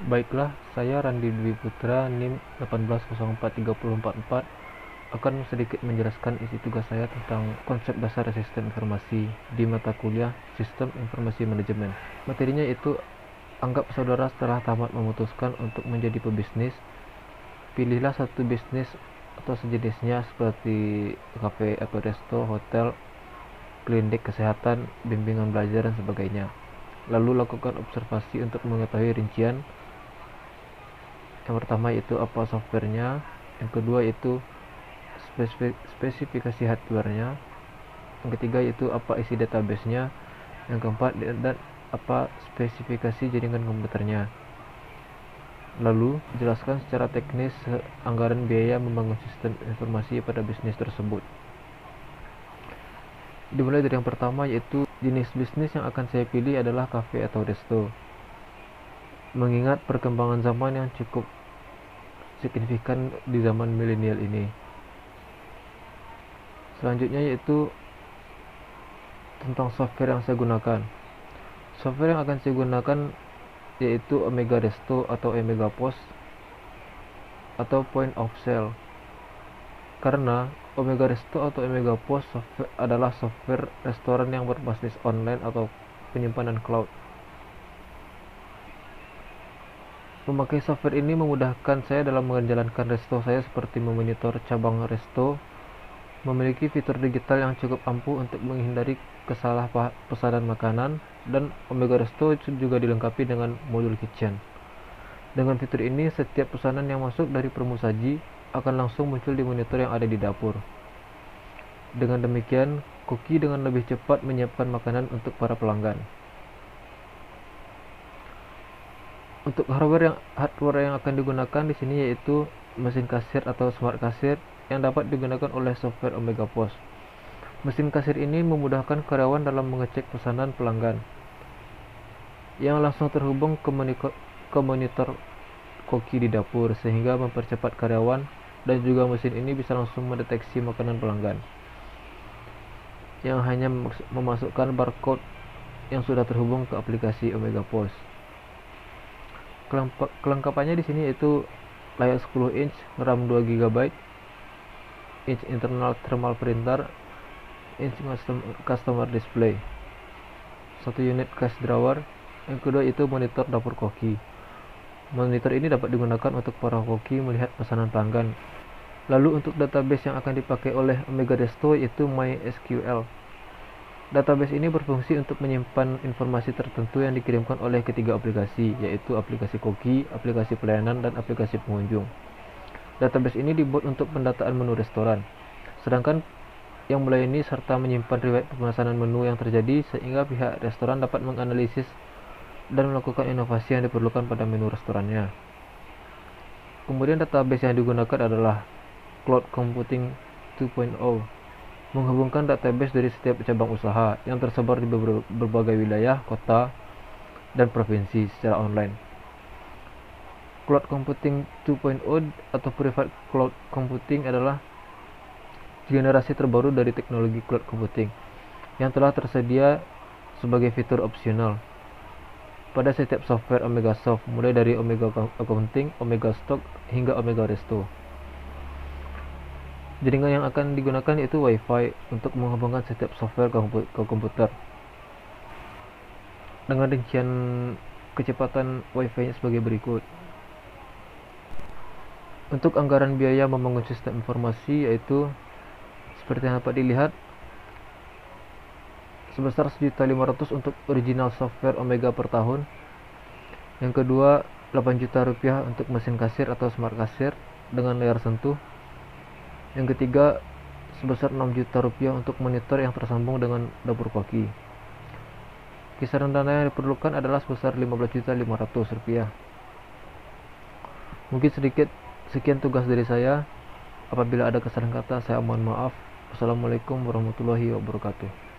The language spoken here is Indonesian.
Baiklah, saya Randi Dwi Putra, NIM 1804344, akan sedikit menjelaskan isi tugas saya tentang konsep dasar sistem informasi di mata kuliah Sistem Informasi Manajemen. Materinya itu, anggap saudara setelah tamat memutuskan untuk menjadi pebisnis, pilihlah satu bisnis atau sejenisnya seperti kafe atau resto, hotel, klinik kesehatan, bimbingan belajar, dan sebagainya. Lalu lakukan observasi untuk mengetahui rincian. Yang pertama itu apa softwarenya, yang kedua itu spesifikasi hardwarenya, yang ketiga itu apa isi databasenya, yang keempat dan apa spesifikasi jaringan komputernya. Lalu jelaskan secara teknis anggaran biaya membangun sistem informasi pada bisnis tersebut. Dimulai dari yang pertama, yaitu jenis bisnis yang akan saya pilih adalah kafe atau resto, mengingat perkembangan zaman yang cukup signifikan di zaman milenial ini. Selanjutnya yaitu tentang software yang saya gunakan. Software yang akan saya gunakan yaitu Omega Resto atau Omega POS atau Point of Sale. Karena Omega Resto atau Omega POS adalah software restoran yang berbasis online atau penyimpanan cloud. Memakai software ini memudahkan saya dalam menjalankan resto saya seperti memonitor cabang resto, memiliki fitur digital yang cukup ampuh untuk menghindari pesanan makanan, dan Omega Resto juga dilengkapi dengan modul kitchen. Dengan fitur ini, setiap pesanan yang masuk dari pramusaji akan langsung muncul di monitor yang ada di dapur. Dengan demikian, koki dengan lebih cepat menyiapkan makanan untuk para pelanggan. Untuk hardware yang akan digunakan di sini yaitu mesin kasir atau smart kasir yang dapat digunakan oleh software Omega POS. Mesin kasir ini memudahkan karyawan dalam mengecek pesanan pelanggan yang langsung terhubung ke monitor koki di dapur, sehingga mempercepat karyawan, dan juga mesin ini bisa langsung mendeteksi makanan pelanggan yang hanya memasukkan barcode yang sudah terhubung ke aplikasi Omega POS. Kelengkapannya di sini yaitu layar 10 inch, RAM 2 GB, inch internal thermal printer, inch customer display, 1 unit cash drawer, yang kedua itu monitor dapur koki. Monitor ini dapat digunakan untuk para koki melihat pesanan pelanggan. Lalu untuk database yang akan dipakai oleh Omega Resto yaitu MySQL. Database ini berfungsi untuk menyimpan informasi tertentu yang dikirimkan oleh ketiga aplikasi, yaitu aplikasi koki, aplikasi pelayanan, dan aplikasi pengunjung. Database ini dibuat untuk pendataan menu restoran, sedangkan yang melayani serta menyimpan riwayat pemesanan menu yang terjadi, sehingga pihak restoran dapat menganalisis dan melakukan inovasi yang diperlukan pada menu restorannya. Kemudian database yang digunakan adalah Cloud Computing 2.0, menghubungkan database dari setiap cabang usaha yang tersebar di berbagai wilayah, kota, dan provinsi secara online. Cloud Computing 2.0 atau Private Cloud Computing adalah generasi terbaru dari teknologi cloud computing yang telah tersedia sebagai fitur opsional pada setiap software Omega Soft, mulai dari Omega Accounting, Omega Stock, hingga Omega Resto. Jaringan yang akan digunakan yaitu Wi-Fi untuk menghubungkan setiap software ke komputer. Dengan rincian kecepatan Wi-Fi sebagai berikut. Untuk anggaran biaya membangun sistem informasi yaitu seperti yang dapat dilihat, sebesar 1.500.000 untuk original software Omega per tahun. Yang kedua, 8 juta rupiah untuk mesin kasir atau smart kasir dengan layar sentuh. Yang ketiga, sebesar 6 juta rupiah untuk monitor yang tersambung dengan dapur koki. Kisaran dana yang diperlukan adalah sebesar 15.500.000 rupiah. Mungkin sekian tugas dari saya. Apabila ada kesalahan kata, saya mohon maaf. Wassalamualaikum warahmatullahi wabarakatuh.